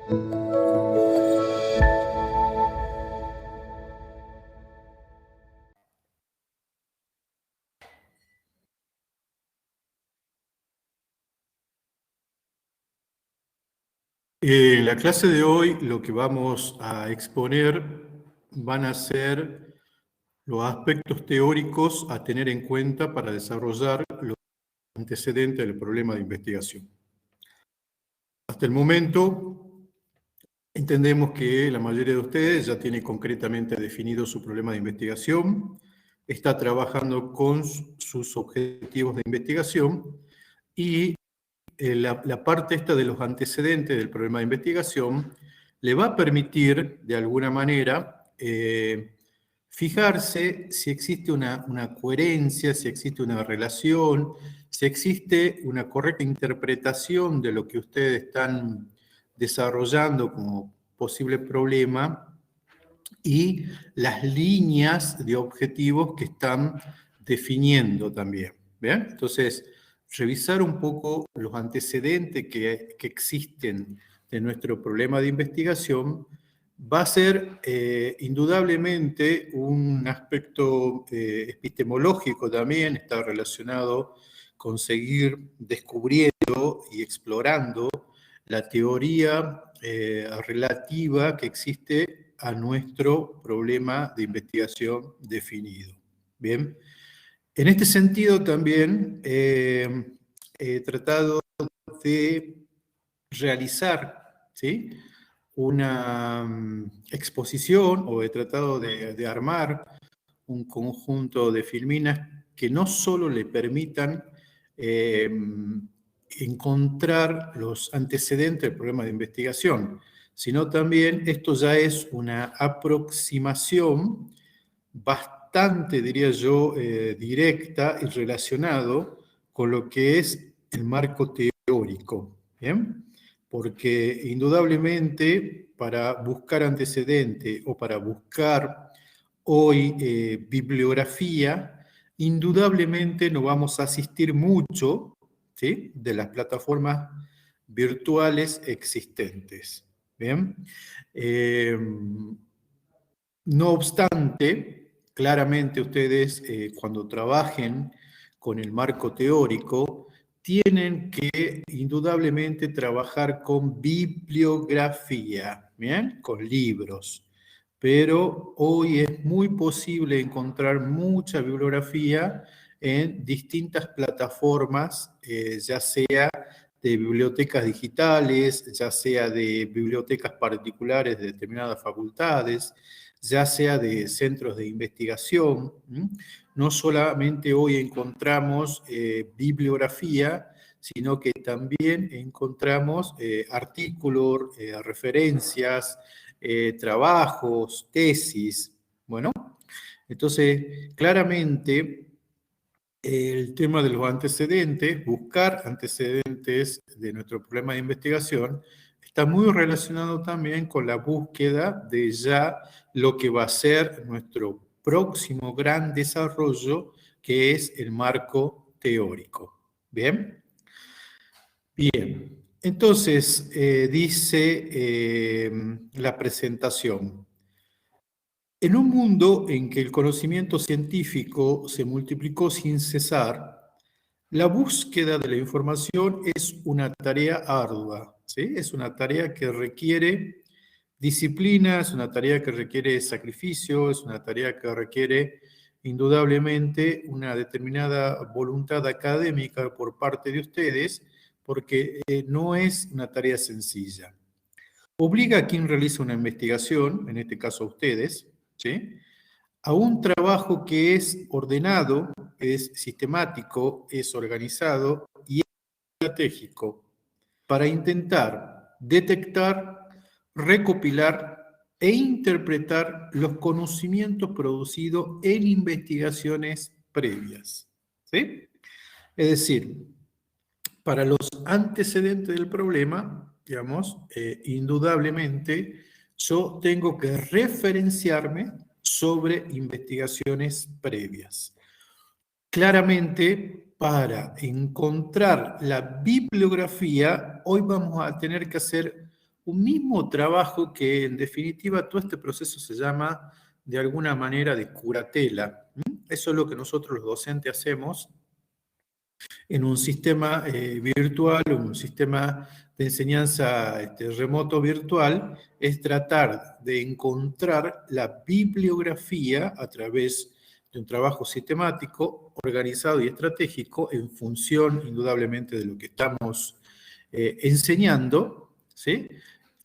En la clase de hoy lo que vamos a exponer van a ser los aspectos teóricos a tener en cuenta para desarrollar los antecedentes del problema de investigación. Hasta el momento entendemos que la mayoría de ustedes ya tiene concretamente definido su problema de investigación, está trabajando con sus objetivos de investigación y la parte esta de los antecedentes del problema de investigación le va a permitir, de alguna manera, fijarse si existe una coherencia, si existe una relación, si existe una correcta interpretación de lo que ustedes están desarrollando como posible problema y las líneas de objetivos que están definiendo también. ¿Bien? Entonces, revisar un poco los antecedentes que existen de nuestro problema de investigación va a ser indudablemente un aspecto epistemológico también, está relacionado con seguir descubriendo y explorando la teoría relativa que existe a nuestro problema de investigación definido. Bien, en este sentido también he tratado de realizar, ¿sí?, una exposición, o he tratado de armar un conjunto de filminas que no solo le permitan encontrar los antecedentes del problema de investigación, sino también esto ya es una aproximación bastante, diría yo, directa y relacionado con lo que es el marco teórico, ¿bien? Porque indudablemente para buscar antecedente o para buscar hoy bibliografía, indudablemente no vamos a asistir mucho, ¿sí?, de las plataformas virtuales existentes. ¿Bien? No obstante, claramente ustedes cuando trabajen con el marco teórico, tienen que indudablemente trabajar con bibliografía, ¿bien?, con libros. Pero hoy es muy posible encontrar mucha bibliografía en distintas plataformas, ya sea de bibliotecas digitales, ya sea de bibliotecas particulares de determinadas facultades, ya sea de centros de investigación. No solamente hoy encontramos bibliografía, sino que también encontramos artículos, referencias, trabajos, tesis. Bueno, entonces, claramente, el tema de los antecedentes, buscar antecedentes de nuestro problema de investigación, está muy relacionado también con la búsqueda de ya lo que va a ser nuestro próximo gran desarrollo, que es el marco teórico. ¿Bien? Bien. Entonces, dice la presentación: en un mundo en que el conocimiento científico se multiplicó sin cesar, la búsqueda de la información es una tarea ardua, ¿sí? Es una tarea que requiere disciplina, es una tarea que requiere sacrificio, es una tarea que requiere indudablemente una determinada voluntad académica por parte de ustedes, porque no es una tarea sencilla. Obliga a quien realiza una investigación, en este caso a ustedes, ¿sí?, a un trabajo que es ordenado, es sistemático, es organizado y es estratégico para intentar detectar, recopilar e interpretar los conocimientos producidos en investigaciones previas. ¿Sí? Es decir, para los antecedentes del problema, digamos, indudablemente yo tengo que referenciarme sobre investigaciones previas. Claramente, para encontrar la bibliografía, hoy vamos a tener que hacer un mismo trabajo que en definitiva todo este proceso se llama de alguna manera de curatela. Eso es lo que nosotros los docentes hacemos en un sistema virtual, en un sistema de enseñanza remoto virtual, es tratar de encontrar la bibliografía a través de un trabajo sistemático, organizado y estratégico en función, indudablemente, de lo que estamos enseñando, ¿sí?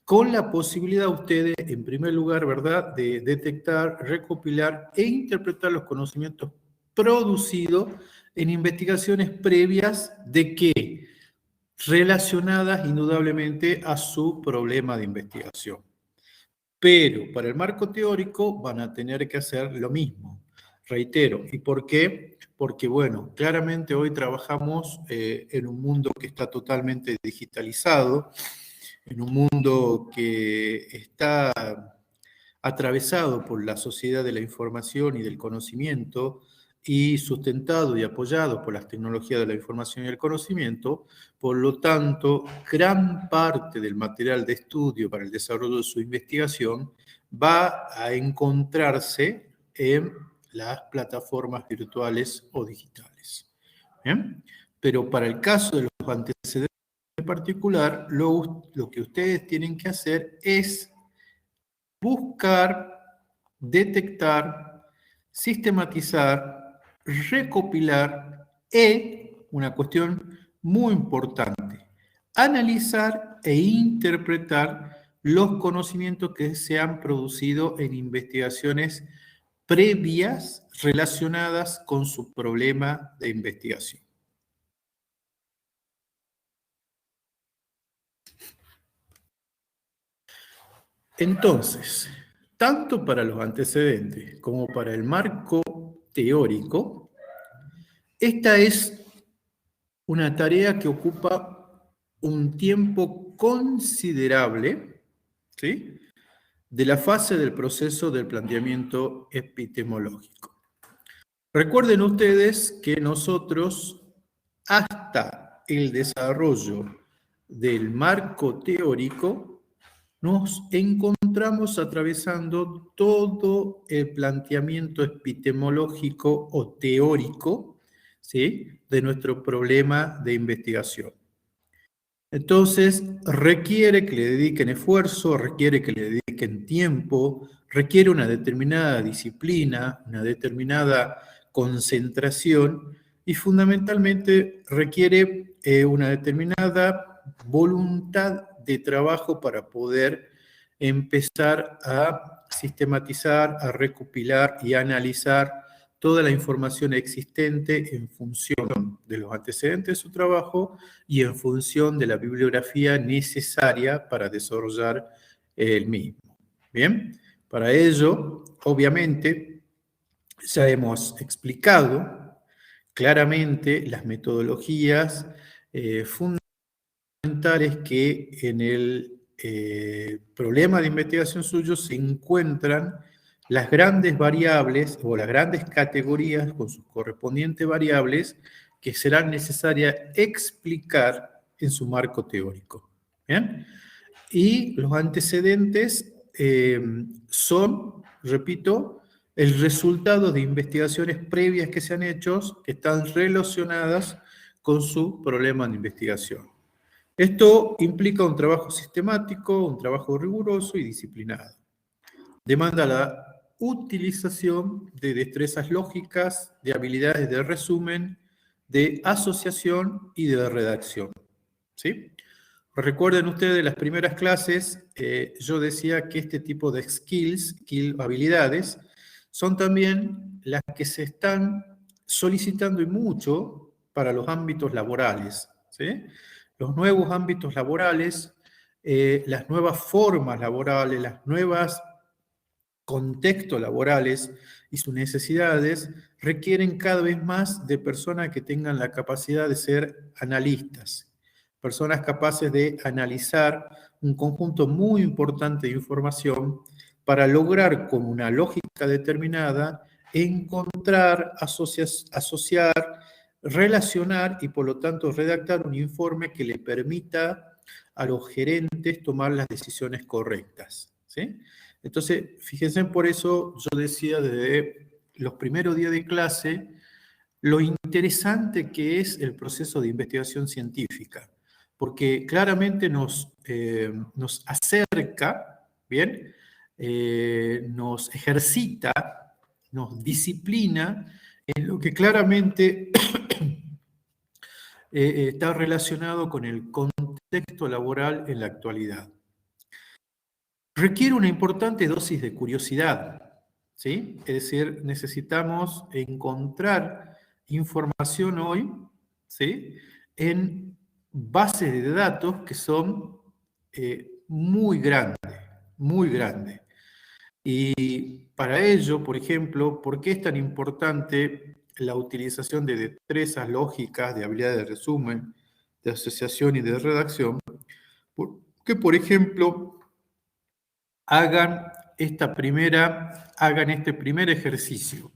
Con la posibilidad ustedes, en primer lugar, ¿verdad?, de detectar, recopilar e interpretar los conocimientos producidos en investigaciones previas de qué? Relacionadas indudablemente a su problema de investigación. Pero para el marco teórico van a tener que hacer lo mismo. Reitero, ¿y por qué? Porque, bueno, claramente hoy trabajamos en un mundo que está totalmente digitalizado, en un mundo que está atravesado por la sociedad de la información y del conocimiento y sustentado y apoyado por las tecnologías de la información y el conocimiento. Por lo tanto, gran parte del material de estudio para el desarrollo de su investigación va a encontrarse en las plataformas virtuales o digitales. ¿Bien? Pero para el caso de los antecedentes en particular, lo que ustedes tienen que hacer es buscar, detectar, sistematizar, recopilar y, una cuestión muy importante, analizar e interpretar los conocimientos que se han producido en investigaciones previas relacionadas con su problema de investigación. Entonces, tanto para los antecedentes como para el marco teórico, esta es una tarea que ocupa un tiempo considerable, ¿sí?, de la fase del proceso del planteamiento epistemológico. Recuerden ustedes que nosotros, hasta el desarrollo del marco teórico, nos encontramos atravesando todo el planteamiento epistemológico o teórico, ¿sí?, de nuestro problema de investigación. Entonces, requiere que le dediquen esfuerzo, requiere que le dediquen tiempo, requiere una determinada disciplina, una determinada concentración y fundamentalmente requiere una determinada voluntad de trabajo para poder empezar a sistematizar, a recopilar y a analizar toda la información existente en función de los antecedentes de su trabajo y en función de la bibliografía necesaria para desarrollar el mismo. Bien, para ello, obviamente, ya hemos explicado claramente las metodologías fundamentales que en el problema de investigación suyo se encuentran las grandes variables o las grandes categorías con sus correspondientes variables que serán necesarias explicar en su marco teórico. ¿Bien? Y los antecedentes son, repito, el resultado de investigaciones previas que se han hecho que están relacionadas con su problema de investigación. Esto implica un trabajo sistemático, un trabajo riguroso y disciplinado. Demanda la utilización de destrezas lógicas, de habilidades de resumen, de asociación y de redacción. ¿Sí? Recuerden ustedes las primeras clases, yo decía que este tipo de habilidades, son también las que se están solicitando y mucho para los ámbitos laborales. ¿Sí? Los nuevos ámbitos laborales, las nuevas formas laborales, las nuevas contextos laborales y sus necesidades requieren cada vez más de personas que tengan la capacidad de ser analistas, personas capaces de analizar un conjunto muy importante de información para lograr con una lógica determinada encontrar, asociar, relacionar y por lo tanto redactar un informe que le permita a los gerentes tomar las decisiones correctas, ¿sí? Entonces, fíjense, por eso yo decía desde los primeros días de clase lo interesante que es el proceso de investigación científica, porque claramente nos acerca, ¿bien? Nos ejercita, nos disciplina en lo que claramente está relacionado con el contexto laboral en la actualidad. Requiere una importante dosis de curiosidad, ¿sí? Es decir, necesitamos encontrar información hoy, ¿sí? En bases de datos que son muy grandes, muy grandes. Y para ello, por ejemplo, ¿por qué es tan importante la utilización de destrezas lógicas, de habilidades de resumen, de asociación y de redacción? Porque, por ejemplo, hagan este primer ejercicio.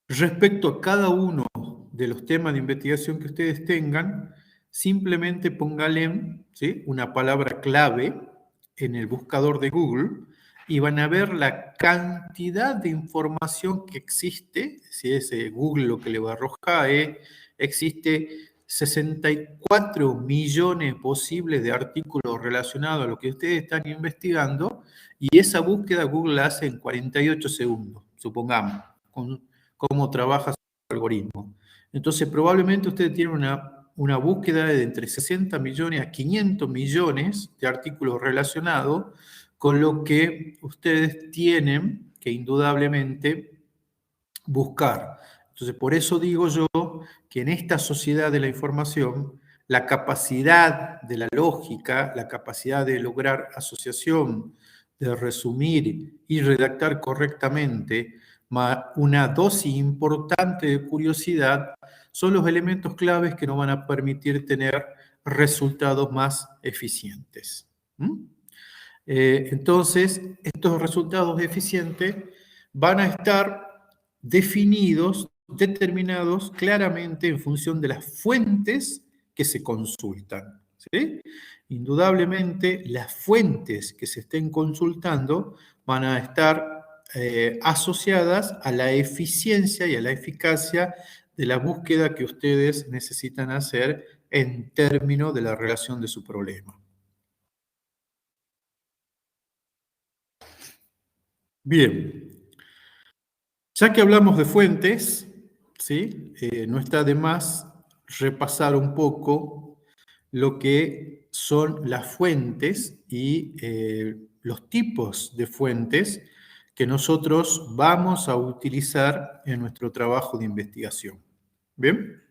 Respecto a cada uno de los temas de investigación que ustedes tengan, simplemente pónganle, ¿sí?, una palabra clave en el buscador de Google y van a ver la cantidad de información que existe. Si es Google lo que le va a arrojar, existe 64 millones posibles de artículos relacionados a lo que ustedes están investigando, y esa búsqueda Google la hace en 48 segundos, supongamos, con cómo trabaja su algoritmo. Entonces, probablemente ustedes tienen una búsqueda de entre 60 millones a 500 millones de artículos relacionados con lo que ustedes tienen que indudablemente buscar. Entonces, por eso digo yo que en esta sociedad de la información, la capacidad de la lógica, la capacidad de lograr asociación, de resumir y redactar correctamente, más una dosis importante de curiosidad, son los elementos claves que nos van a permitir tener resultados más eficientes. Entonces, estos resultados eficientes van a estar definidos, determinados claramente en función de las fuentes que se consultan, ¿sí? Indudablemente, las fuentes que se estén consultando van a estar asociadas a la eficiencia y a la eficacia de la búsqueda que ustedes necesitan hacer en términos de la relación de su problema. Bien, ya que hablamos de fuentes, ¿sí? No está de más repasar un poco lo que son las fuentes y los tipos de fuentes que nosotros vamos a utilizar en nuestro trabajo de investigación. ¿Bien?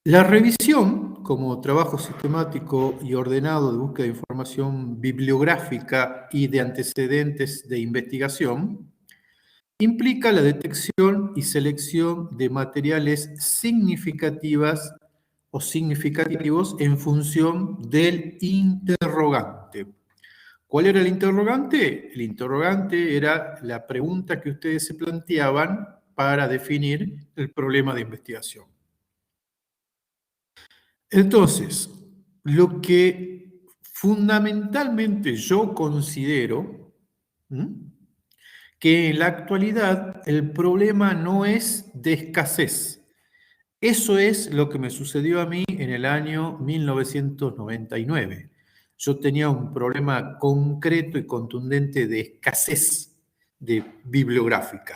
La revisión, como trabajo sistemático y ordenado de búsqueda de información bibliográfica y de antecedentes de investigación, implica la detección y selección de materiales significativas o significativos en función del interrogante. ¿Cuál era el interrogante? El interrogante era la pregunta que ustedes se planteaban para definir el problema de investigación. Entonces, lo que fundamentalmente yo considero, que en la actualidad el problema no es de escasez. Eso es lo que me sucedió a mí en el año 1999. Yo tenía un problema concreto y contundente de escasez bibliográfica,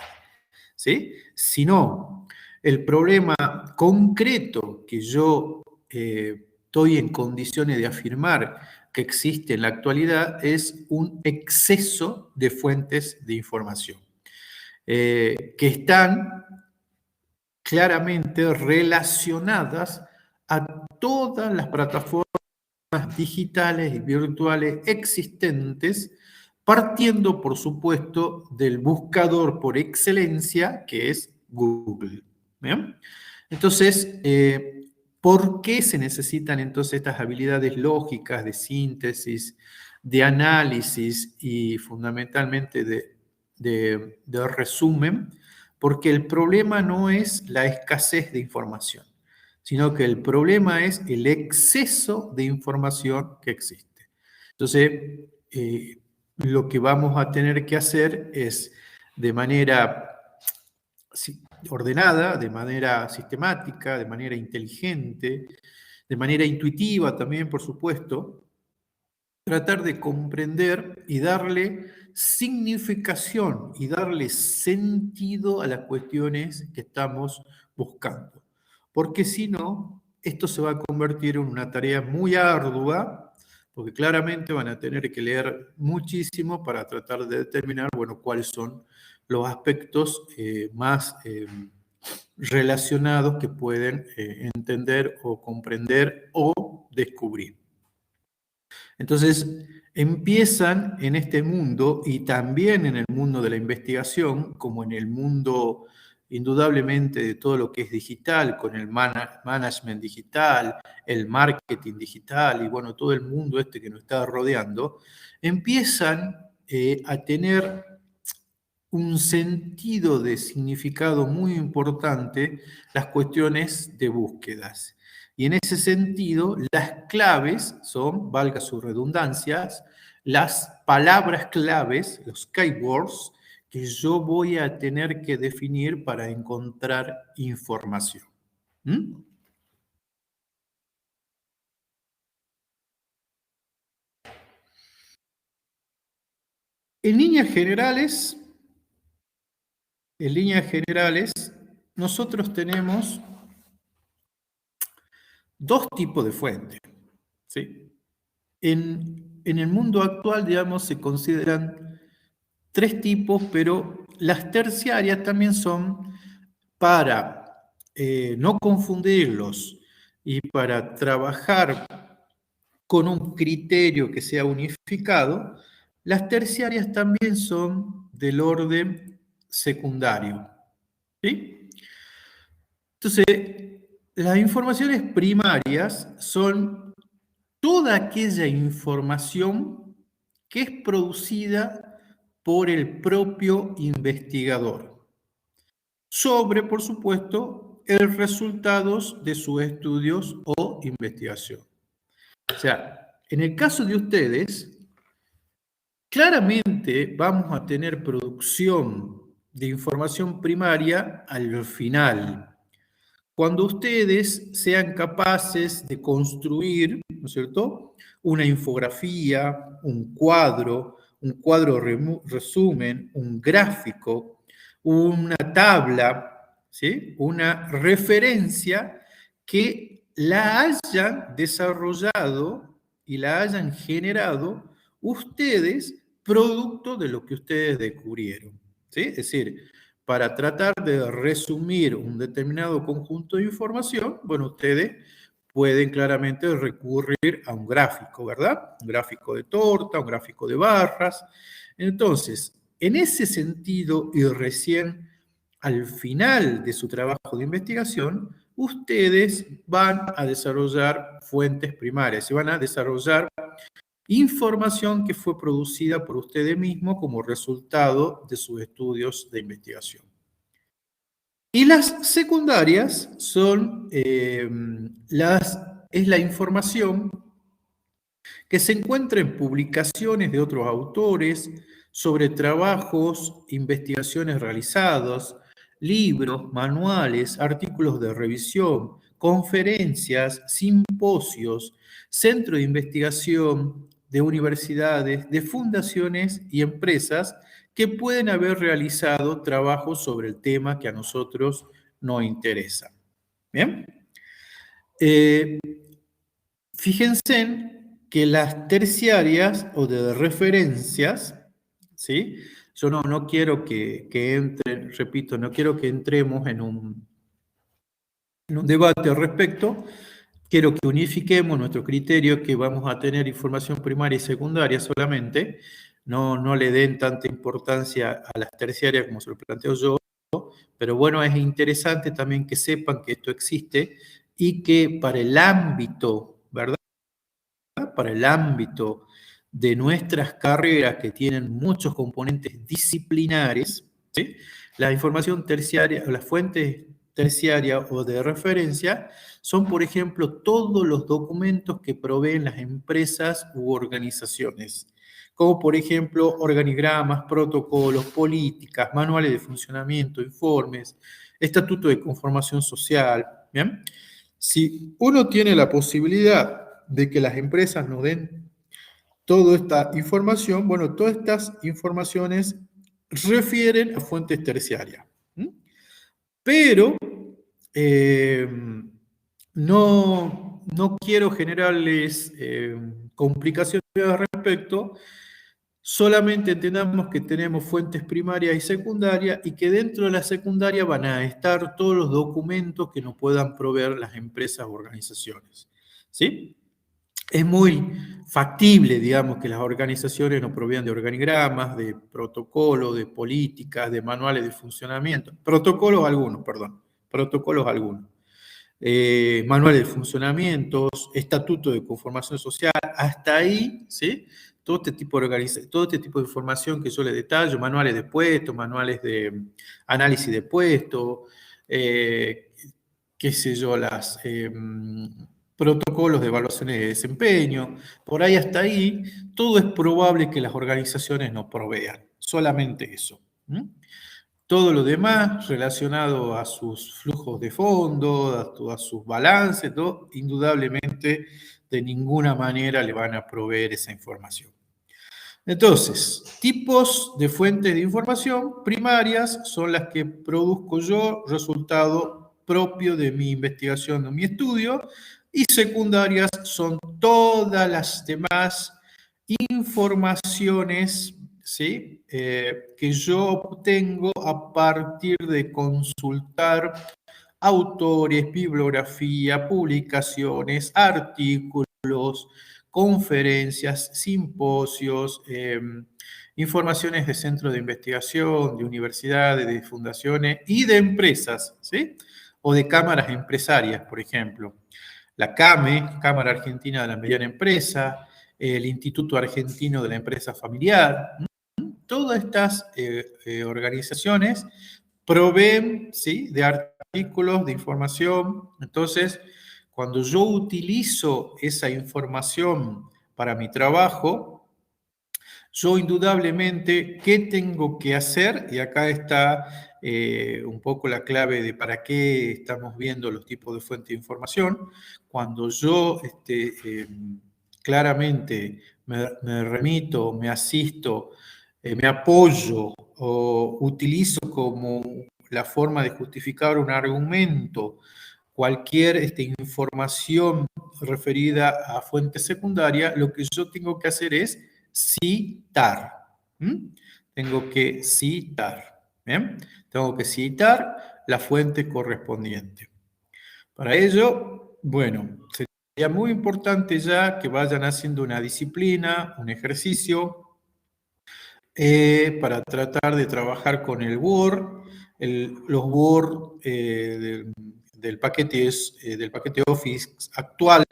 ¿sí? Sino el problema concreto que yo estoy en condiciones de afirmar que existe en la actualidad es un exceso de fuentes de información que están claramente relacionadas a todas las plataformas digitales y virtuales existentes, partiendo, por supuesto, del buscador por excelencia, que es Google. ¿Bien? Entonces, ¿por qué se necesitan entonces estas habilidades lógicas de síntesis, de análisis y fundamentalmente de resumen? Porque el problema no es la escasez de información, sino que el problema es el exceso de información que existe. Entonces, lo que vamos a tener que hacer es de manera ordenada, de manera sistemática, de manera inteligente, de manera intuitiva también, por supuesto, tratar de comprender y darle significación y darle sentido a las cuestiones que estamos buscando. Porque si no, esto se va a convertir en una tarea muy ardua, porque claramente van a tener que leer muchísimo para tratar de determinar, bueno, cuáles son los aspectos más relacionados que pueden entender o comprender o descubrir. Entonces, empiezan en este mundo y también en el mundo de la investigación, como en el mundo indudablemente de todo lo que es digital, con el management digital, el marketing digital y bueno, todo el mundo este que nos está rodeando, empiezan a tener un sentido de significado muy importante las cuestiones de búsquedas. Y en ese sentido, las claves son, valga sus redundancias, las palabras claves, los keywords, que yo voy a tener que definir para encontrar información. ¿Mm? En líneas generales, nosotros tenemos dos tipos de fuentes, ¿sí? En el mundo actual, digamos, se consideran tres tipos, pero las terciarias también son para no confundirlos y para trabajar con un criterio que sea unificado, las terciarias también son del orden secundario. ¿Sí? Entonces, las informaciones primarias son toda aquella información que es producida por el propio investigador sobre, por supuesto, el resultados de sus estudios o investigación. O sea, en el caso de ustedes, claramente vamos a tener producción de información primaria al final. Cuando ustedes sean capaces de construir, ¿no es cierto?, una infografía, un cuadro resumen, un gráfico, una tabla, ¿sí?, una referencia que la hayan desarrollado y la hayan generado ustedes producto de lo que ustedes descubrieron, ¿sí? Es decir, para tratar de resumir un determinado conjunto de información, bueno, ustedes pueden claramente recurrir a un gráfico, ¿verdad? Un gráfico de torta, un gráfico de barras. Entonces, en ese sentido, y recién al final de su trabajo de investigación, ustedes van a desarrollar fuentes primarias y van a desarrollar información que fue producida por ustedes mismos como resultado de sus estudios de investigación. Y las secundarias son es la información que se encuentra en publicaciones de otros autores sobre trabajos, investigaciones realizadas, libros, manuales, artículos de revisión, conferencias, simposios, centros de investigación de universidades, de fundaciones y empresas que pueden haber realizado trabajos sobre el tema que a nosotros nos interesa. ¿Bien? Fíjense que las terciarias o de referencias, ¿sí? Yo no quiero que entren, repito, no quiero que entremos en un debate al respecto. Quiero que unifiquemos nuestro criterio, que vamos a tener información primaria y secundaria solamente. No le den tanta importancia a las terciarias como se lo planteo yo, pero bueno, es interesante también que sepan que esto existe y que para el ámbito, ¿verdad?, para el ámbito de nuestras carreras que tienen muchos componentes disciplinares, ¿sí?, la información terciaria, las fuentes terciaria o de referencia son, por ejemplo, todos los documentos que proveen las empresas u organizaciones, como por ejemplo organigramas, protocolos, políticas, manuales de funcionamiento, informes, estatuto de conformación social. ¿Bien? Si uno tiene la posibilidad de que las empresas nos den toda esta información, bueno, todas estas informaciones refieren a fuentes terciarias. Pero eh, no quiero generarles complicaciones al respecto, solamente entendamos que tenemos fuentes primarias y secundarias y que dentro de la secundaria van a estar todos los documentos que nos puedan proveer las empresas o organizaciones. ¿Sí? Es muy factible, digamos, que las organizaciones nos provean de organigramas, de protocolos, de políticas, de manuales de funcionamiento, protocolos algunos, perdón, protocolos algunos, manuales de funcionamientos, estatuto de conformación social, hasta ahí, ¿sí? Todo este tipo de información que yo les detallo, manuales de puestos, manuales de análisis de puestos, qué sé yo, protocolos de evaluaciones de desempeño, por ahí hasta ahí, todo es probable que las organizaciones nos provean, solamente eso. Todo lo demás relacionado a sus flujos de fondo, a sus balances, todo, indudablemente de ninguna manera le van a proveer esa información. Entonces, tipos de fuentes de información primarias son las que produzco yo, resultado propio de mi investigación, de mi estudio, y secundarias son todas las demás informaciones, ¿sí? Que yo obtengo a partir de consultar autores, bibliografía, publicaciones, artículos, conferencias, simposios, informaciones de centros de investigación, de universidades, de fundaciones y de empresas, ¿sí? O de cámaras empresarias, por ejemplo. La CAME, Cámara Argentina de la Mediana Empresa, el Instituto Argentino de la Empresa Familiar. Todas estas organizaciones proveen, ¿sí?, de artículos, de información. Entonces, cuando yo utilizo esa información para mi trabajo, yo indudablemente, ¿qué tengo que hacer? Y acá está un poco la clave de para qué estamos viendo los tipos de fuente de información. Cuando yo claramente me remito, me asisto, me apoyo o utilizo como la forma de justificar un argumento cualquier información referida a fuente secundaria, lo que yo tengo que hacer es citar. Tengo que citar. ¿Bien? Tengo que citar la fuente correspondiente. Para ello, bueno, sería muy importante ya que vayan haciendo una disciplina, un ejercicio, para tratar de trabajar con el Word. Los Word del paquete Office actual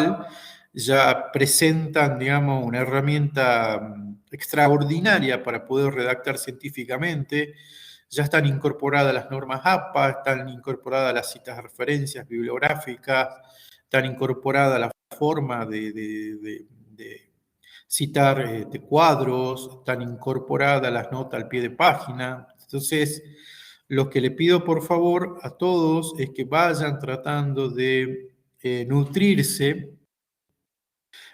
ya presentan, digamos, una herramienta extraordinaria para poder redactar científicamente. Ya están incorporadas las normas APA, están incorporadas las citas de referencias bibliográficas, están incorporadas la forma de citar cuadros, están incorporadas las notas al pie de página. Entonces, lo que le pido por favor a todos es que vayan tratando de nutrirse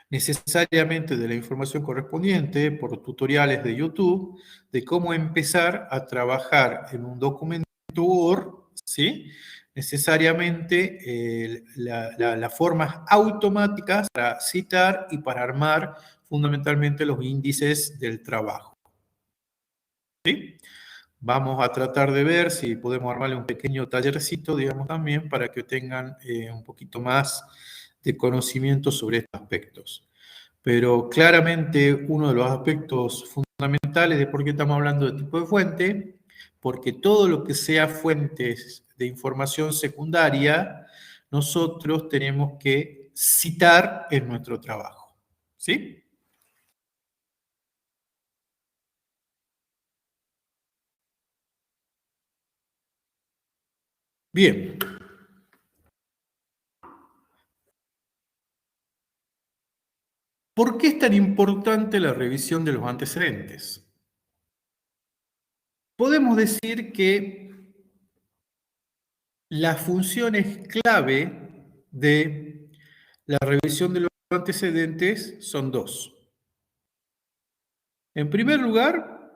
necesariamente de la información correspondiente por tutoriales de YouTube de cómo empezar a trabajar en un documento Word, ¿sí? Necesariamente las formas automáticas para citar y para armar fundamentalmente los índices del trabajo. ¿Sí? Vamos a tratar de ver si podemos armarle un pequeño tallercito, digamos, también para que tengan un poquito más de conocimiento sobre estos aspectos. Pero claramente uno de los aspectos fundamentales de por qué estamos hablando de tipo de fuente, porque todo lo que sea fuentes de información secundaria, nosotros tenemos que citar en nuestro trabajo. ¿Sí? Bien. ¿Por qué es tan importante la revisión de los antecedentes? Podemos decir que las funciones clave de la revisión de los antecedentes son dos. En primer lugar,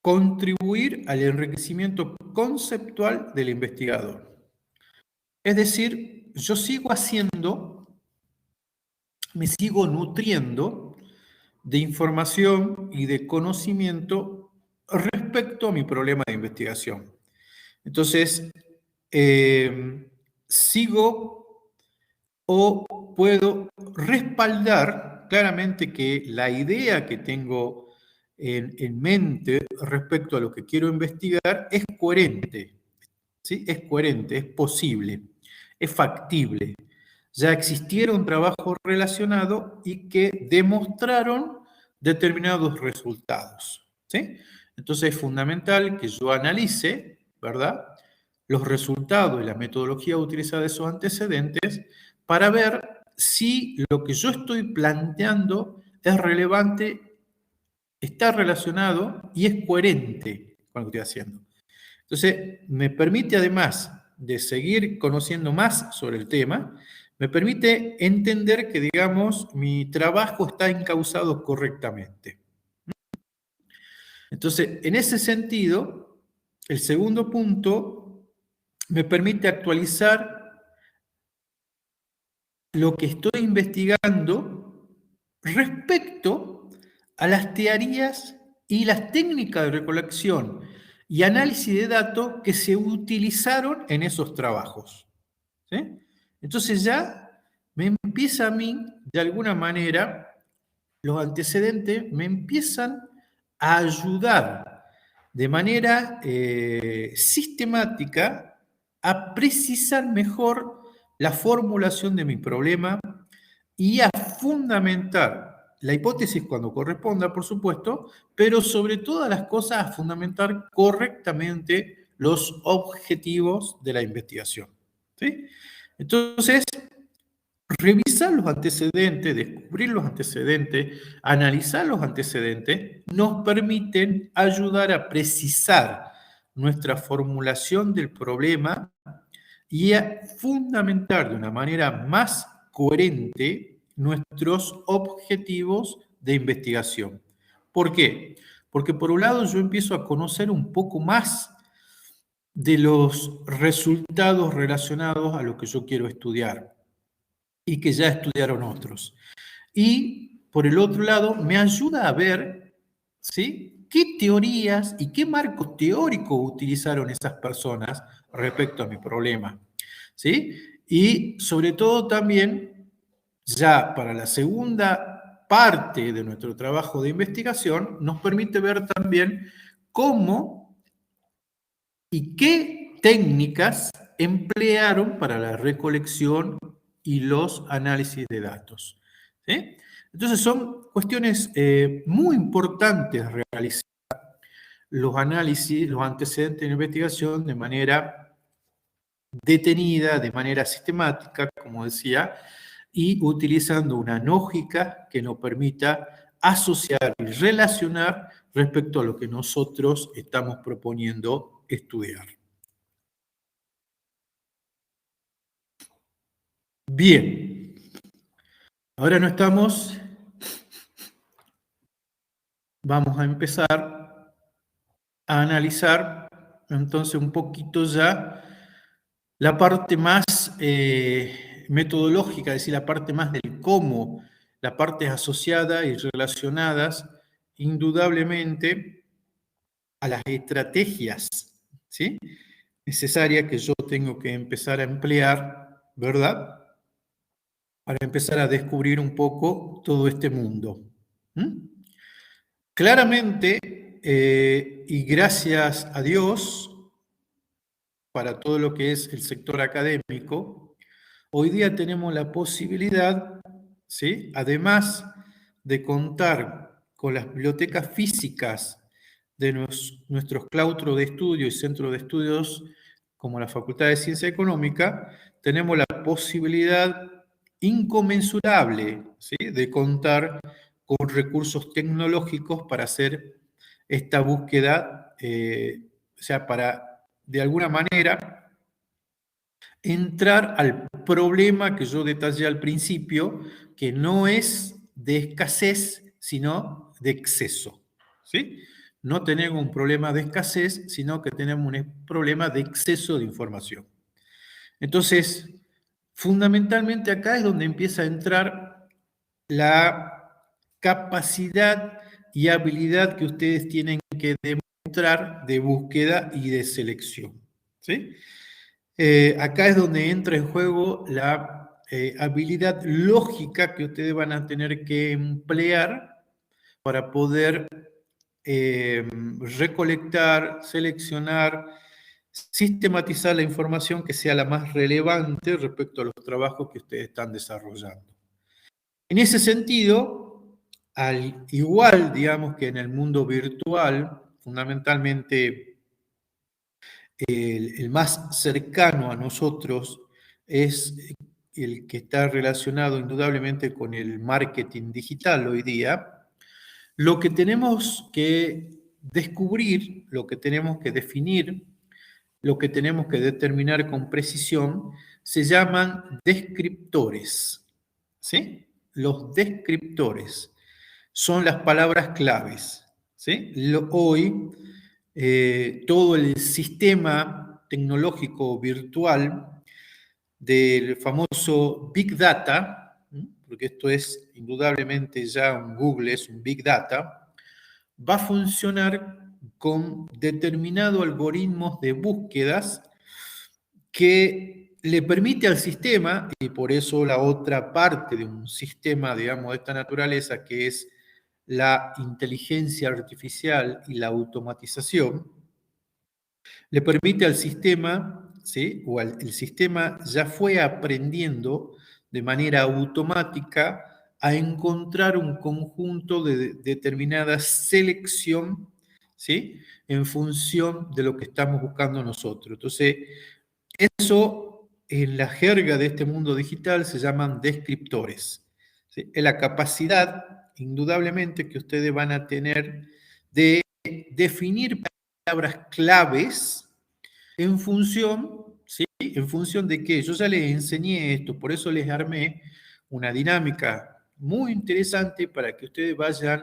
contribuir al enriquecimiento conceptual del investigador. Es decir, yo sigo haciendo, me sigo nutriendo de información y de conocimiento respecto a mi problema de investigación. Entonces, sigo o puedo respaldar claramente que la idea que tengo en mente respecto a lo que quiero investigar es coherente, ¿sí? Es coherente, es posible, es factible. Ya existieron trabajos relacionados y que demostraron determinados resultados, ¿sí? Entonces es fundamental que yo analice, ¿verdad?, los resultados y la metodología utilizada de esos antecedentes para ver si lo que yo estoy planteando es relevante, está relacionado y es coherente con lo que estoy haciendo. Entonces, me permite, además de seguir conociendo más sobre el tema, me permite entender que, digamos, mi trabajo está encauzado correctamente. Entonces, en ese sentido, el segundo punto me permite actualizar lo que estoy investigando respecto a las teorías y las técnicas de recolección y análisis de datos que se utilizaron en esos trabajos, ¿sí? Entonces ya me empieza a mí, de alguna manera, los antecedentes me empiezan a ayudar de manera sistemática a precisar mejor la formulación de mi problema y a fundamentar la hipótesis cuando corresponda, por supuesto, pero sobre todas las cosas a fundamentar correctamente los objetivos de la investigación, ¿sí? Entonces, revisar los antecedentes, descubrir los antecedentes, analizar los antecedentes, nos permiten ayudar a precisar nuestra formulación del problema y a fundamentar de una manera más coherente nuestros objetivos de investigación. ¿Por qué? Porque por un lado yo empiezo a conocer un poco más de los resultados relacionados a lo que yo quiero estudiar y que ya estudiaron otros. Y por el otro lado, me ayuda a ver, ¿sí?, qué teorías y qué marco teórico utilizaron esas personas respecto a mi problema, ¿sí? Y sobre todo también, ya para la segunda parte de nuestro trabajo de investigación, nos permite ver también cómo y qué técnicas emplearon para la recolección y los análisis de datos, ¿sí? Entonces son cuestiones muy importantes realizar los análisis, los antecedentes de investigación de manera detenida, de manera sistemática, como decía, y utilizando una lógica que nos permita asociar y relacionar respecto a lo que nosotros estamos proponiendo estudiar. Bien, ahora vamos a empezar a analizar entonces un poquito ya la parte más metodológica, es decir, la parte más del cómo, las partes asociadas y relacionadas indudablemente a las estrategias, ¿sí?, necesarias que yo tengo que empezar a emplear, ¿verdad?, para empezar a descubrir un poco todo este mundo. ¿Mm? Claramente, y gracias a Dios, para todo lo que es el sector académico, hoy día tenemos la posibilidad, ¿sí?, además de contar con las bibliotecas físicas de nuestros claustros de estudio y centros de estudios, como la Facultad de Ciencia Económica, tenemos la posibilidad inconmensurable, ¿sí?, de contar con recursos tecnológicos para hacer esta búsqueda, o sea, para, de alguna manera, entrar al problema que yo detallé al principio, que no es de escasez, sino de exceso, ¿sí? No tenemos un problema de escasez, sino que tenemos un problema de exceso de información. Entonces, fundamentalmente acá es donde empieza a entrar la capacidad y habilidad que ustedes tienen que demostrar de búsqueda y de selección, ¿sí? Acá es donde entra en juego la habilidad lógica que ustedes van a tener que emplear para poder recolectar, seleccionar, sistematizar la información que sea la más relevante respecto a los trabajos que ustedes están desarrollando. En ese sentido, al igual, digamos, que en el mundo virtual, fundamentalmente el más cercano a nosotros es el que está relacionado indudablemente con el marketing digital hoy día. Lo que tenemos que descubrir, lo que tenemos que definir, lo que tenemos que determinar con precisión, se llaman descriptores, ¿sí? Los descriptores son las palabras claves, ¿sí? Hoy, todo el sistema tecnológico virtual del famoso Big Data, porque esto es indudablemente ya un Google, es un Big Data, va a funcionar con determinados algoritmos de búsquedas que le permite al sistema, y por eso la otra parte de un sistema, digamos, de esta naturaleza, que es la inteligencia artificial y la automatización, le permite al sistema, ¿sí?, o el sistema ya fue aprendiendo de manera automática a encontrar un conjunto de determinada selección, ¿sí?, en función de lo que estamos buscando nosotros. Entonces, eso en la jerga de este mundo digital se llaman descriptores, ¿sí? Es la capacidad, indudablemente, que ustedes van a tener de definir palabras claves en función, ¿sí?, en función de que yo ya les enseñé esto, por eso les armé una dinámica muy interesante para que ustedes vayan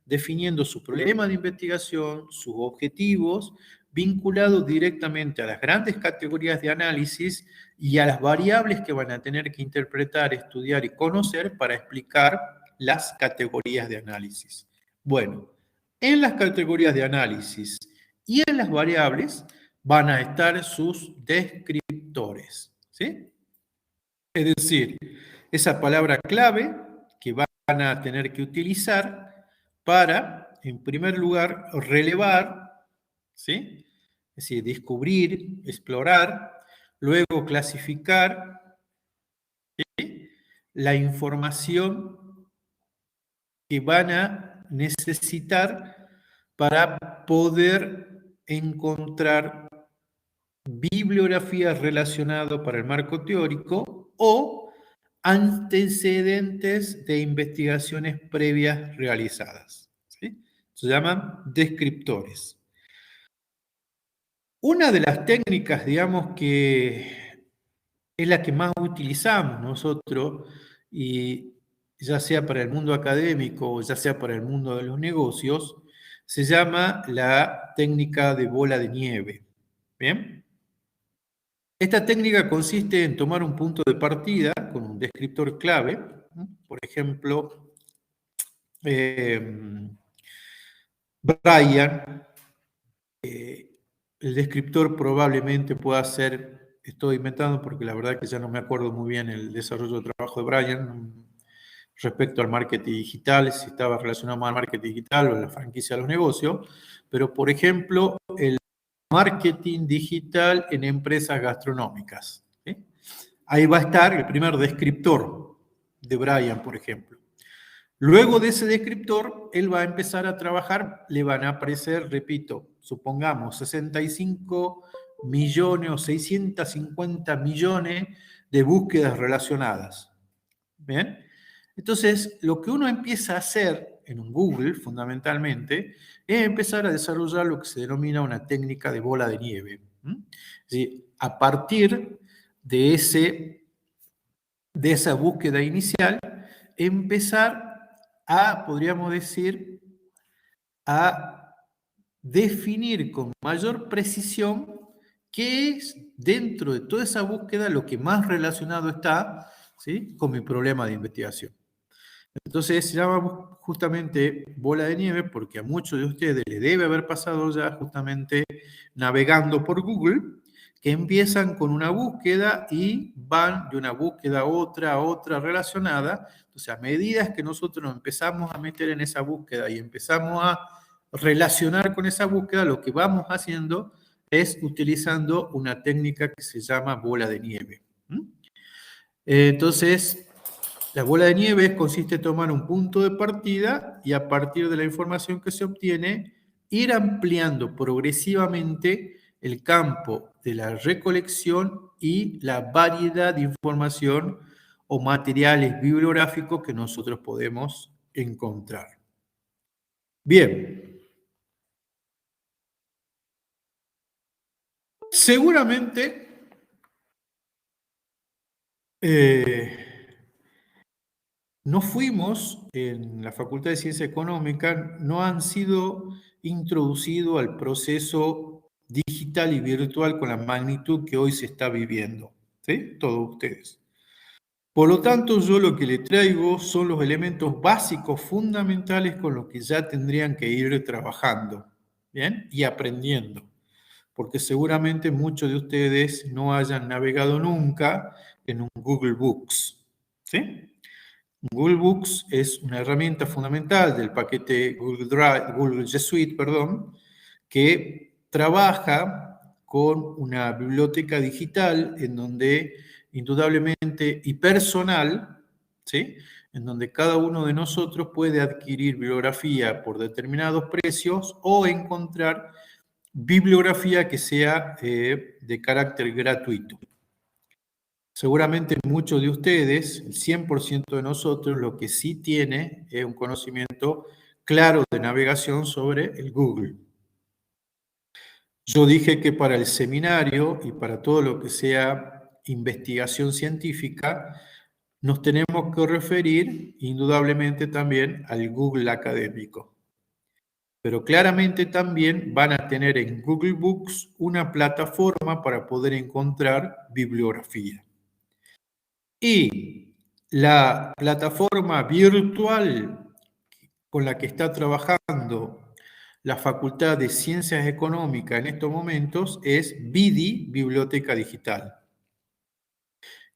definiendo su problema de investigación, sus objetivos, vinculados directamente a las grandes categorías de análisis y a las variables que van a tener que interpretar, estudiar y conocer para explicar las categorías de análisis. Bueno, en las categorías de análisis y en las variables van a estar sus descriptores, ¿sí? Es decir, esa palabra clave que van a tener que utilizar para, en primer lugar, relevar, ¿sí?, es decir, descubrir, explorar, luego clasificar, ¿sí?, la información que van a necesitar para poder encontrar bibliografía relacionada para el marco teórico o antecedentes de investigaciones previas realizadas, ¿sí? Se llaman descriptores. Una de las técnicas, digamos, que es la que más utilizamos nosotros, y ya sea para el mundo académico o ya sea para el mundo de los negocios, se llama la técnica de bola de nieve. ¿Bien? Esta técnica consiste en tomar un punto de partida con un descriptor clave, por ejemplo, Brian. El descriptor probablemente pueda ser, estoy inventando porque la verdad que ya no me acuerdo muy bien el desarrollo de trabajo de Brian respecto al marketing digital, si estaba relacionado más al marketing digital o a la franquicia de los negocios, pero por ejemplo, el marketing digital en empresas gastronómicas, ¿sí? Ahí va a estar el primer descriptor de Brian, por ejemplo. Luego de ese descriptor, él va a empezar a trabajar, le van a aparecer, repito, supongamos 65 millones o 650 millones de búsquedas relacionadas. ¿Bien? Entonces, lo que uno empieza a hacer en un Google, fundamentalmente, es empezar a desarrollar lo que se denomina una técnica de bola de nieve. Es decir, a partir de, de esa búsqueda inicial, empezar a, podríamos decir, a definir con mayor precisión qué es dentro de toda esa búsqueda lo que más relacionado está, ¿sí?, con mi problema de investigación. Entonces se llama justamente bola de nieve porque a muchos de ustedes les debe haber pasado ya justamente navegando por Google, que empiezan con una búsqueda y van de una búsqueda a otra relacionada. Entonces, a medida que nosotros nos empezamos a meter en esa búsqueda y empezamos a relacionar con esa búsqueda, lo que vamos haciendo es utilizando una técnica que se llama bola de nieve. Entonces, la bola de nieve consiste en tomar un punto de partida y a partir de la información que se obtiene, ir ampliando progresivamente el campo de la recolección y la variedad de información o materiales bibliográficos que nosotros podemos encontrar. Bien. Seguramente no fuimos en la Facultad de Ciencia Económica, no han sido introducidos al proceso digital y virtual con la magnitud que hoy se está viviendo, ¿sí? Todos ustedes. Por lo tanto, yo lo que les traigo son los elementos básicos, fundamentales con los que ya tendrían que ir trabajando, ¿bien? Y aprendiendo, porque seguramente muchos de ustedes no hayan navegado nunca en un Google Books, ¿sí? Google Books es una herramienta fundamental del paquete Google Drive, Google G Suite, perdón, que trabaja con una biblioteca digital en donde indudablemente y personal, ¿sí?, en donde cada uno de nosotros puede adquirir bibliografía por determinados precios o encontrar bibliografía que sea de carácter gratuito. Seguramente muchos de ustedes, el 100% de nosotros, lo que sí tiene es un conocimiento claro de navegación sobre el Google. Yo dije que para el seminario y para todo lo que sea investigación científica, nos tenemos que referir indudablemente también al Google académico. Pero claramente también van a tener en Google Books una plataforma para poder encontrar bibliografía. Y la plataforma virtual con la que está trabajando la Facultad de Ciencias Económicas en estos momentos es BIDI, Biblioteca Digital,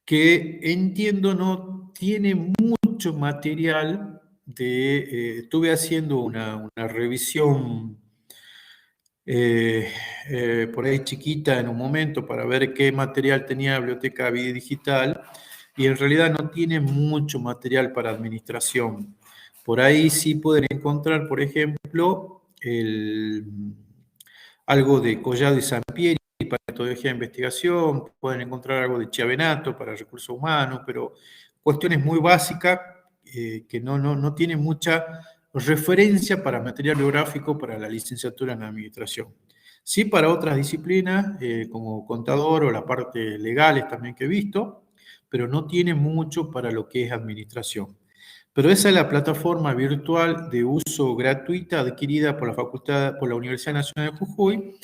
que entiendo no tiene mucho material estuve haciendo una revisión por ahí chiquita en un momento para ver qué material tenía la Biblioteca BIDI Digital y en realidad no tiene mucho material para administración. Por ahí sí pueden encontrar, por ejemplo, algo de Collado y Sampieri para metodología de investigación, pueden encontrar algo de Chiavenato para recursos humanos, pero cuestiones muy básicas que no tienen mucha referencia para material biográfico para la licenciatura en administración. Sí para otras disciplinas, como contador o la parte legales también que he visto, pero no tiene mucho para lo que es administración. Pero esa es la plataforma virtual de uso gratuita adquirida por por la Universidad Nacional de Jujuy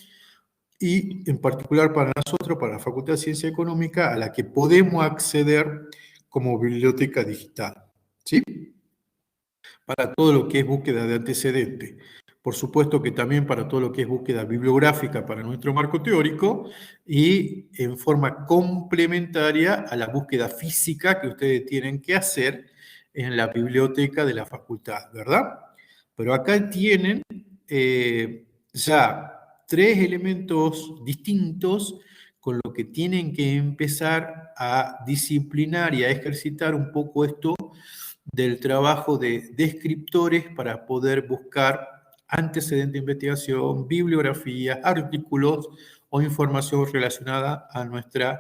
y en particular para nosotros, para la Facultad de Ciencia Económica, a la que podemos acceder como biblioteca digital, ¿sí? Para todo lo que es búsqueda de antecedentes. Por supuesto que también para todo lo que es búsqueda bibliográfica para nuestro marco teórico y en forma complementaria a la búsqueda física que ustedes tienen que hacer en la biblioteca de la facultad, ¿verdad? Pero acá tienen ya 3 elementos distintos con lo que tienen que empezar a disciplinar y a ejercitar un poco esto del trabajo de descriptores para poder buscar antecedentes de investigación, bibliografía, artículos o información relacionada a nuestro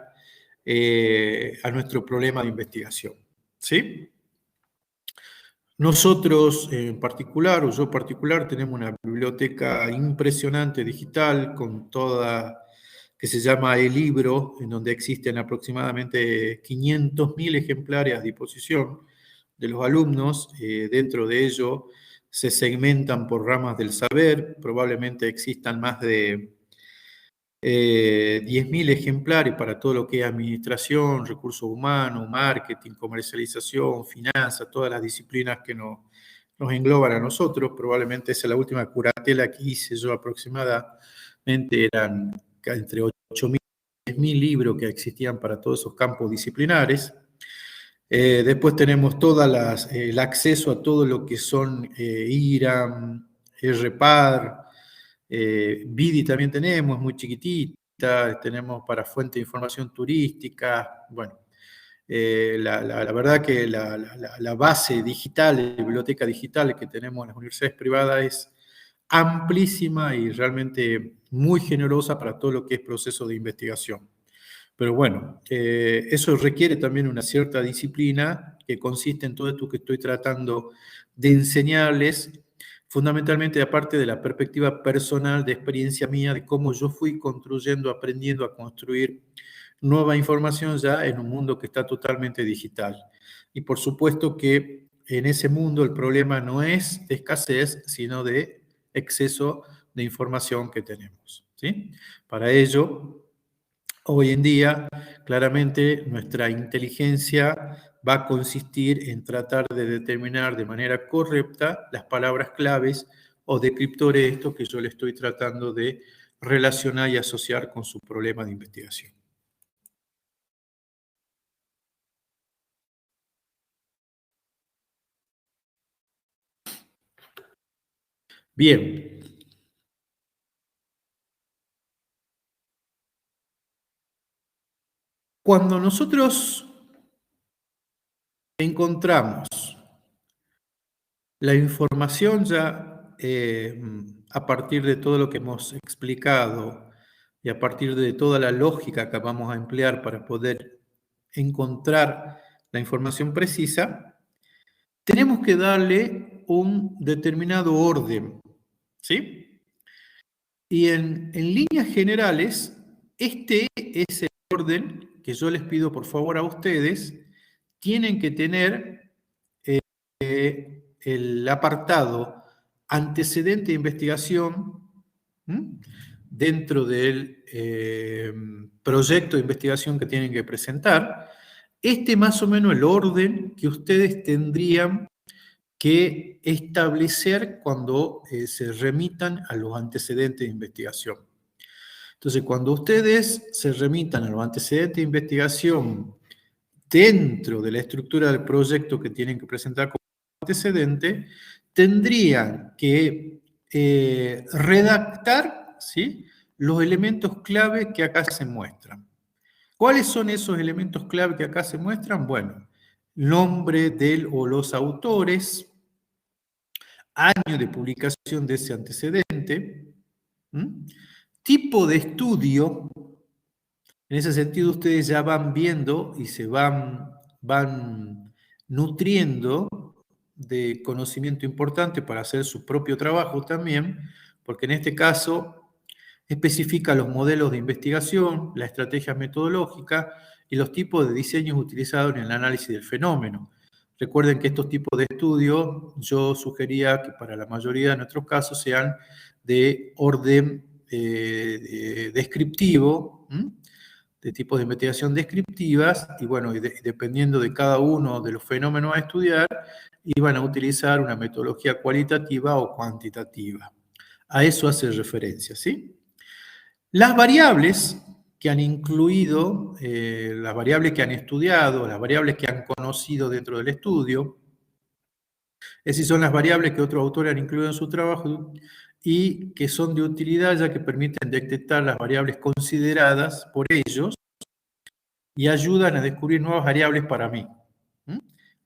problema de investigación. ¿sí? Nosotros en particular, o yo en particular, tenemos una biblioteca impresionante digital con toda, que se llama El Libro, en donde existen aproximadamente 500.000 ejemplares a disposición de los alumnos. Dentro de ello se segmentan por ramas del saber, probablemente existan más de 10.000 ejemplares para todo lo que es administración, recursos humanos, marketing, comercialización, finanzas, todas las disciplinas que nos engloban a nosotros. Probablemente esa es la última curatela que hice yo aproximadamente, eran entre 8.000 y 10.000 libros que existían para todos esos campos disciplinares. Después tenemos el acceso a todo lo que son IRAM, RPAR, Vidi también tenemos, es muy chiquitita, tenemos para fuente de información turística. Bueno, la verdad que la base digital, la biblioteca digital que tenemos en las universidades privadas es amplísima y realmente muy generosa para todo lo que es proceso de investigación. Pero bueno, eso requiere también una cierta disciplina que consiste en todo esto que estoy tratando de enseñarles, fundamentalmente aparte de la perspectiva personal, de experiencia mía, de cómo yo fui construyendo, aprendiendo a construir nueva información ya en un mundo que está totalmente digital. Y por supuesto que en ese mundo el problema no es de escasez, sino de exceso de información que tenemos, ¿sí? Para ello, hoy en día, claramente, nuestra inteligencia va a consistir en tratar de determinar de manera correcta las palabras claves o descriptores, esto que yo le estoy tratando de relacionar y asociar con su problema de investigación. Bien. Cuando nosotros encontramos la información ya a partir de todo lo que hemos explicado y a partir de toda la lógica que vamos a emplear para poder encontrar la información precisa, tenemos que darle un determinado orden, ¿sí? Y en líneas generales, este es el orden que yo les pido por favor a ustedes. Tienen que tener el apartado antecedente de investigación dentro del proyecto de investigación que tienen que presentar. Este más o menos el orden que ustedes tendrían que establecer cuando se remitan a los antecedentes de investigación. Entonces, cuando ustedes se remitan a los antecedentes de investigación dentro de la estructura del proyecto que tienen que presentar como antecedente, tendrían que redactar, ¿sí?, los elementos clave que acá se muestran. ¿Cuáles son esos elementos clave que acá se muestran? Bueno, nombre del o los autores, año de publicación de ese antecedente, tipo de estudio. En ese sentido, ustedes ya van viendo y se van nutriendo de conocimiento importante para hacer su propio trabajo también, porque en este caso especifica los modelos de investigación, la estrategia metodológica y los tipos de diseños utilizados en el análisis del fenómeno. Recuerden que estos tipos de estudios yo sugería que para la mayoría de nuestros casos sean de orden descriptivo, de tipos de investigación descriptivas, y bueno, dependiendo de cada uno de los fenómenos a estudiar, iban a utilizar una metodología cualitativa o cuantitativa. A eso hace referencia, ¿sí? Las variables que han incluido, las variables que han estudiado, las variables que han conocido dentro del estudio, es decir, son las variables que otros autores han incluido en su trabajo y que son de utilidad ya que permiten detectar las variables consideradas por ellos y ayudan a descubrir nuevas variables para mí.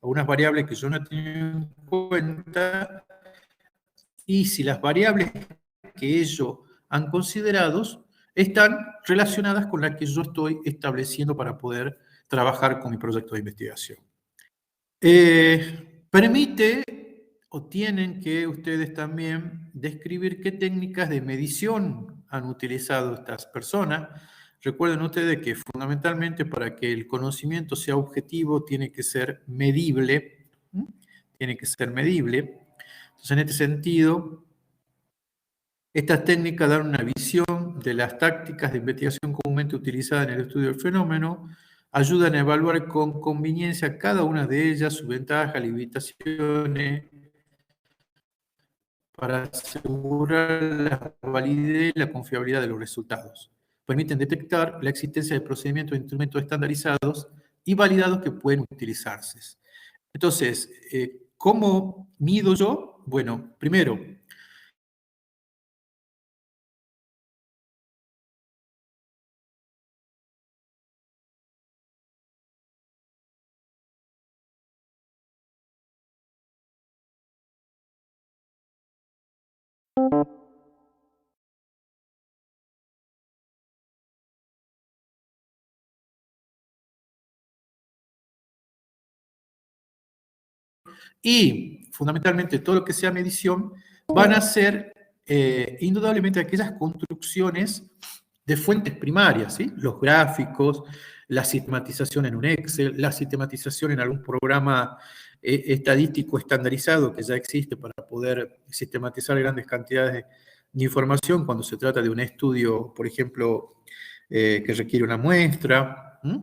Algunas variables que yo no he tenido en cuenta, y si las variables que ellos han considerado están relacionadas con las que yo estoy estableciendo para poder trabajar con mi proyecto de investigación. Permite o tienen que ustedes también describir qué técnicas de medición han utilizado estas personas. Recuerden ustedes que fundamentalmente para que el conocimiento sea objetivo tiene que ser medible. ¿Mm? Tiene que ser medible. Entonces, en este sentido, estas técnicas dan una visión de las tácticas de investigación comúnmente utilizadas en el estudio del fenómeno, ayudan a evaluar con conveniencia cada una de ellas, sus ventajas, limitaciones, para asegurar la validez y la confiabilidad de los resultados. Permiten detectar la existencia de procedimientos e instrumentos estandarizados y validados que pueden utilizarse. Entonces, ¿cómo mido yo? Bueno, primero, y fundamentalmente todo lo que sea medición van a ser indudablemente aquellas construcciones de fuentes primarias, ¿sí? Los gráficos, la sistematización en un Excel, la sistematización en algún programa estadístico estandarizado que ya existe para poder sistematizar grandes cantidades de información cuando se trata de un estudio, por ejemplo, que requiere una muestra. ¿Mm?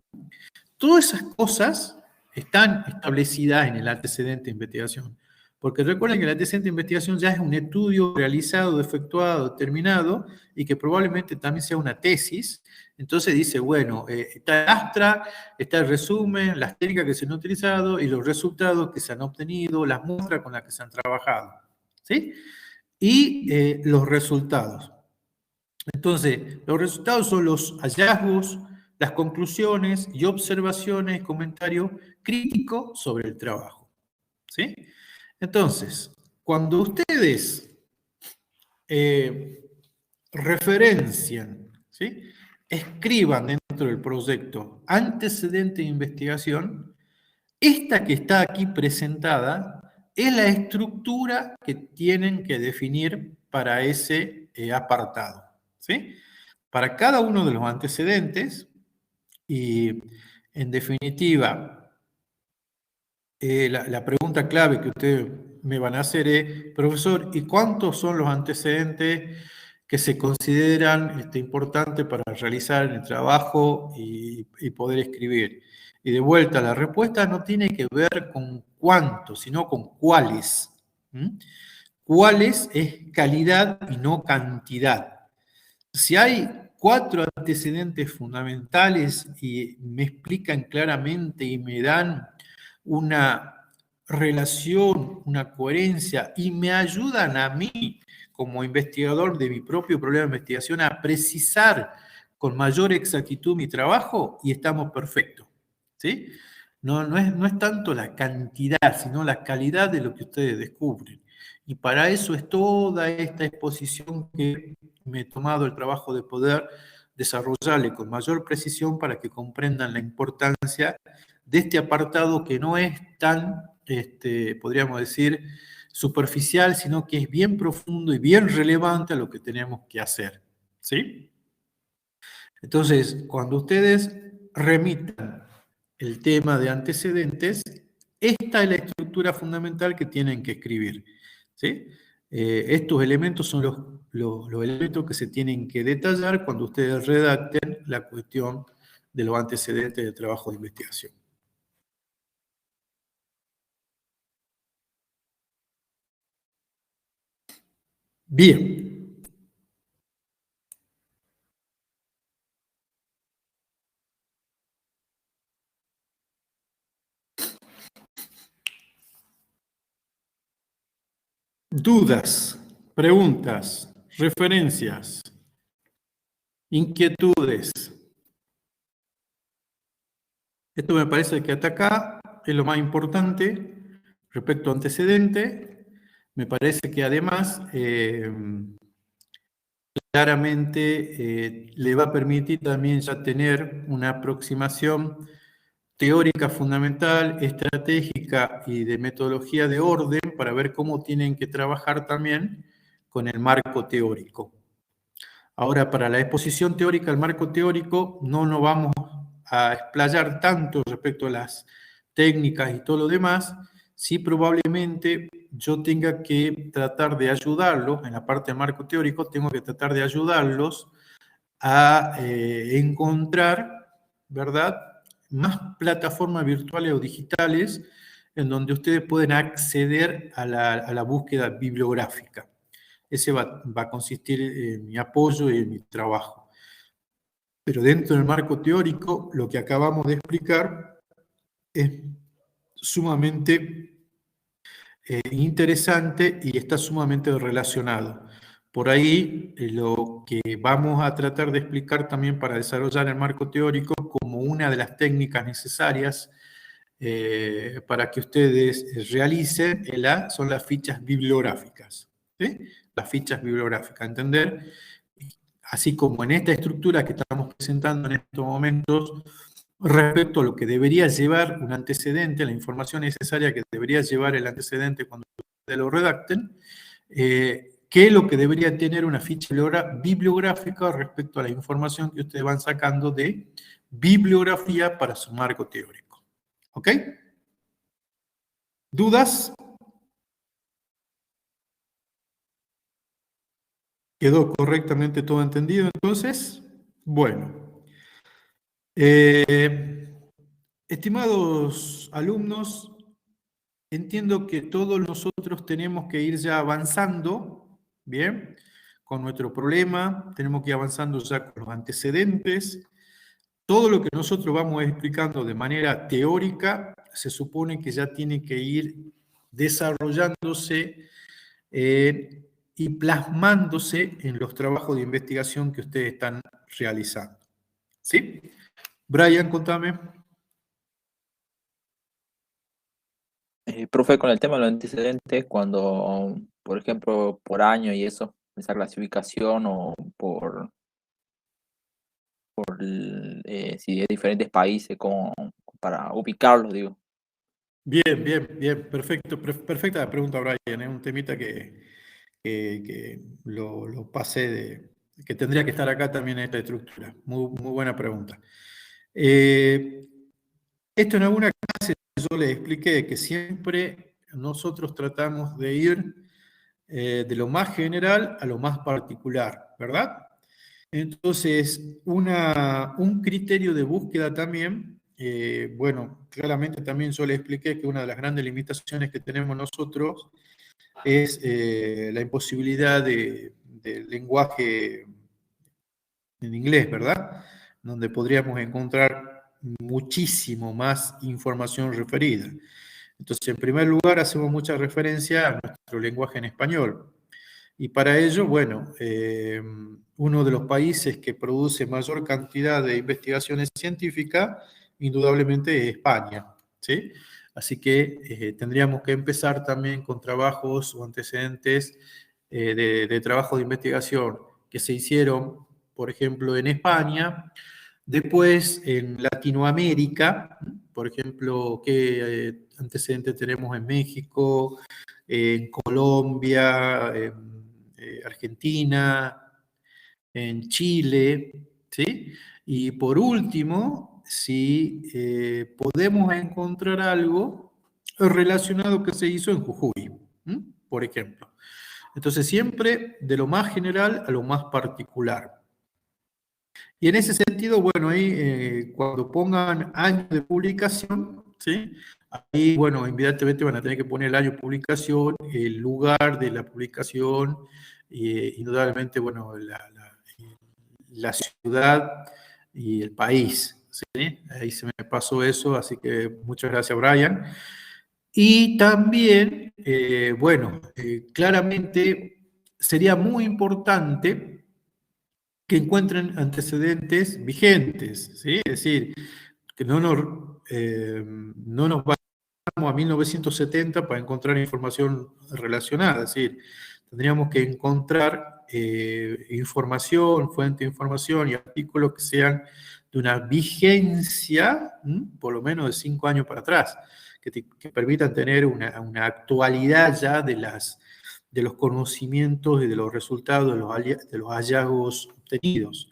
Todas esas cosas están establecidas en el antecedente de investigación. Porque recuerden que el antecedente de investigación ya es un estudio realizado, efectuado, terminado, y que probablemente también sea una tesis. Entonces dice, bueno, está el astra, está el resumen, las técnicas que se han utilizado y los resultados que se han obtenido, las muestras con las que se han trabajado. ¿Sí? Y los resultados. Entonces, los resultados son los hallazgos, las conclusiones y observaciones, comentarios críticos sobre el trabajo. ¿Sí? Entonces, cuando ustedes referencian, ¿sí? Escriban dentro del proyecto antecedente de investigación, esta que está aquí presentada es la estructura que tienen que definir para ese apartado. ¿Sí? Para cada uno de los antecedentes, y en definitiva, la pregunta clave que ustedes me van a hacer es, profesor, ¿y cuántos son los antecedentes que se consideran importantes para realizar el trabajo y poder escribir? Y de vuelta, la respuesta no tiene que ver con cuántos, sino con cuáles. ¿Mm? Cuáles es calidad y no cantidad. Si hay 4 antecedentes fundamentales y me explican claramente y me dan una relación, una coherencia y me ayudan a mí como investigador de mi propio problema de investigación a precisar con mayor exactitud mi trabajo y estamos perfectos. ¿Sí? No es tanto la cantidad, sino la calidad de lo que ustedes descubren. Y para eso es toda esta exposición que me he tomado el trabajo de poder desarrollarle con mayor precisión para que comprendan la importancia de este apartado que no es tan, podríamos decir, superficial, sino que es bien profundo y bien relevante a lo que tenemos que hacer. ¿Sí? Entonces, cuando ustedes remitan el tema de antecedentes, esta es la estructura fundamental que tienen que escribir. ¿Sí? Estos elementos son los elementos que se tienen que detallar cuando ustedes redacten la cuestión de los antecedentes de trabajo de investigación. Bien. Dudas, preguntas, referencias, inquietudes. Esto me parece que hasta acá es lo más importante respecto a antecedente. Me parece que además claramente le va a permitir también ya tener una aproximación teórica fundamental, estratégica y de metodología de orden para ver cómo tienen que trabajar también con el marco teórico. Ahora, para la exposición teórica, el marco teórico, no nos vamos a explayar tanto respecto a las técnicas y todo lo demás, sí probablemente yo tenga que tratar de ayudarlos, en la parte del marco teórico, tengo que tratar de ayudarlos a encontrar, ¿verdad?, más plataformas virtuales o digitales en donde ustedes pueden acceder a la búsqueda bibliográfica. Ese va a consistir en mi apoyo y en mi trabajo. Pero dentro del marco teórico, lo que acabamos de explicar es sumamente interesante y está sumamente relacionado. Por ahí, lo que vamos a tratar de explicar también para desarrollar el marco teórico como una de las técnicas necesarias para que ustedes realicen son las fichas bibliográficas. ¿Sí? Las fichas bibliográficas, entender, así como en esta estructura que estamos presentando en estos momentos, respecto a lo que debería llevar un antecedente, la información necesaria que debería llevar el antecedente cuando ustedes lo redacten, qué es lo que debería tener una ficha bibliográfica respecto a la información que ustedes van sacando de bibliografía para su marco teórico. ¿Ok? ¿Dudas? ¿Quedó correctamente todo entendido entonces? Bueno. Estimados alumnos, entiendo que todos nosotros tenemos que ir ya avanzando, ¿bien? Con nuestro problema, tenemos que ir avanzando ya con los antecedentes. Todo lo que nosotros vamos explicando de manera teórica se supone que ya tiene que ir desarrollándose y plasmándose en los trabajos de investigación que ustedes están realizando. ¿Sí? Brian, contame. Profe, con el tema de los antecedentes, cuando, por ejemplo, por año y eso, esa clasificación o si es diferentes países, como para ubicarlos, digo. Bien, bien, bien, perfecto, perfecta la pregunta, Brian. Es un temita que lo pasé que tendría que estar acá también en esta estructura. Muy, muy buena pregunta. Esto en alguna clase yo les expliqué que siempre nosotros tratamos de ir de lo más general a lo más particular, ¿verdad? Entonces, un criterio de búsqueda también, bueno, claramente también yo les expliqué que una de las grandes limitaciones que tenemos nosotros es la imposibilidad del lenguaje en inglés, ¿verdad? Donde podríamos encontrar muchísimo más información referida. Entonces, en primer lugar, hacemos mucha referencia a nuestro lenguaje en español. Y para ello, bueno, uno de los países que produce mayor cantidad de investigaciones científicas, indudablemente es España, ¿sí? Así que tendríamos que empezar también con trabajos o antecedentes de trabajo de investigación que se hicieron, por ejemplo, en España, después en Latinoamérica, por ejemplo, qué antecedentes tenemos en México, en Colombia, en Argentina, en Chile, ¿sí? Y por último, si podemos encontrar algo relacionado que se hizo en Jujuy, por ejemplo. Entonces, siempre de lo más general a lo más particular. Y en ese sentido, bueno, ahí cuando pongan año de publicación, ¿sí? Ahí, bueno, inmediatamente van a tener que poner el año de publicación, el lugar de la publicación, indudablemente, bueno, la ciudad y el país, ¿sí? Ahí se me pasó eso, así que muchas gracias, Brian. Y también, bueno, claramente sería muy importante que encuentren antecedentes vigentes, ¿sí? Es decir, que no nos vayamos a 1970 para encontrar información relacionada, es decir, tendríamos que encontrar información, fuente de información y artículos que sean de una vigencia, por lo menos de 5 años para atrás, que permitan tener una actualidad ya de los conocimientos y de los resultados de los hallazgos obtenidos.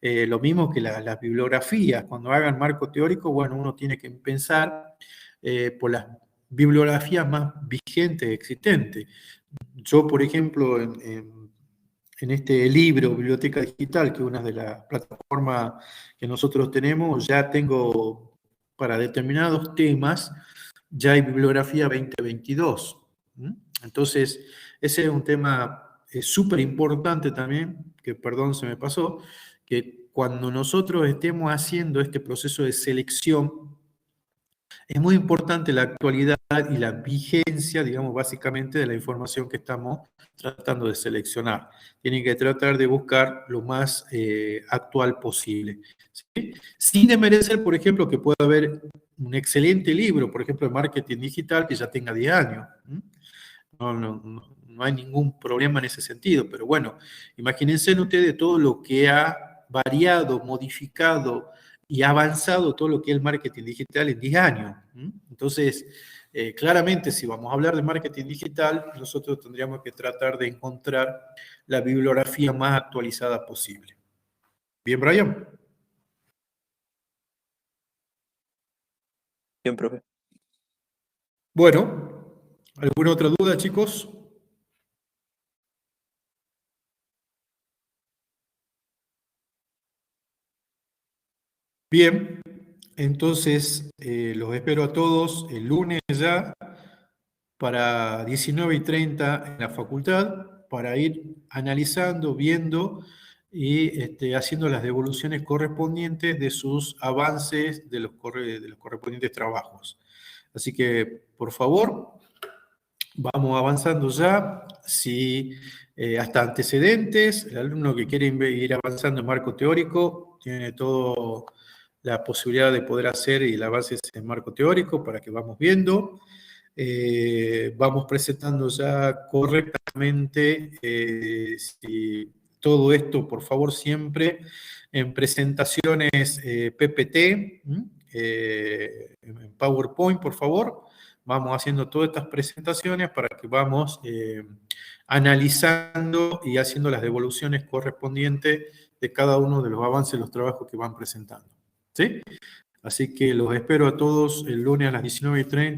Lo mismo que las bibliografías, cuando hagan marco teórico, bueno, uno tiene que pensar por las bibliografías más vigentes existentes. Yo, por ejemplo, en este libro, Biblioteca Digital, que es una de las plataformas que nosotros tenemos, ya tengo para determinados temas, ya hay bibliografía 2022. Entonces, ese es un tema súper importante también, que perdón, se me pasó, que cuando nosotros estemos haciendo este proceso de selección, es muy importante la actualidad y la vigencia, digamos, básicamente de la información que estamos tratando de seleccionar. Tienen que tratar de buscar lo más actual posible, ¿sí? Sin desmerecer, por ejemplo, que pueda haber un excelente libro, por ejemplo, de marketing digital, que ya tenga 10 años. No hay ningún problema en ese sentido, pero bueno, imagínense ustedes todo lo que ha variado, modificado y avanzado todo lo que es el marketing digital en 10 años. Entonces, claramente, si vamos a hablar de marketing digital, nosotros tendríamos que tratar de encontrar la bibliografía más actualizada posible. Bien, Brian. Bien, profe. Bueno, ¿alguna otra duda, chicos? Bien, entonces los espero a todos el lunes ya para 19:30 en la facultad para ir analizando, viendo y haciendo las devoluciones correspondientes de sus avances de los correspondientes trabajos. Así que, por favor, vamos avanzando ya. Si hasta antecedentes, el alumno que quiere ir avanzando en marco teórico tiene toda la posibilidad de poder hacer el avance en marco teórico para que vamos viendo. Vamos presentando ya correctamente todo esto, por favor, siempre en presentaciones PPT, en PowerPoint, por favor. Vamos haciendo todas estas presentaciones para que vamos analizando y haciendo las devoluciones correspondientes de cada uno de los avances, los trabajos que van presentando. ¿Sí? Así que los espero a todos el lunes a las 19:30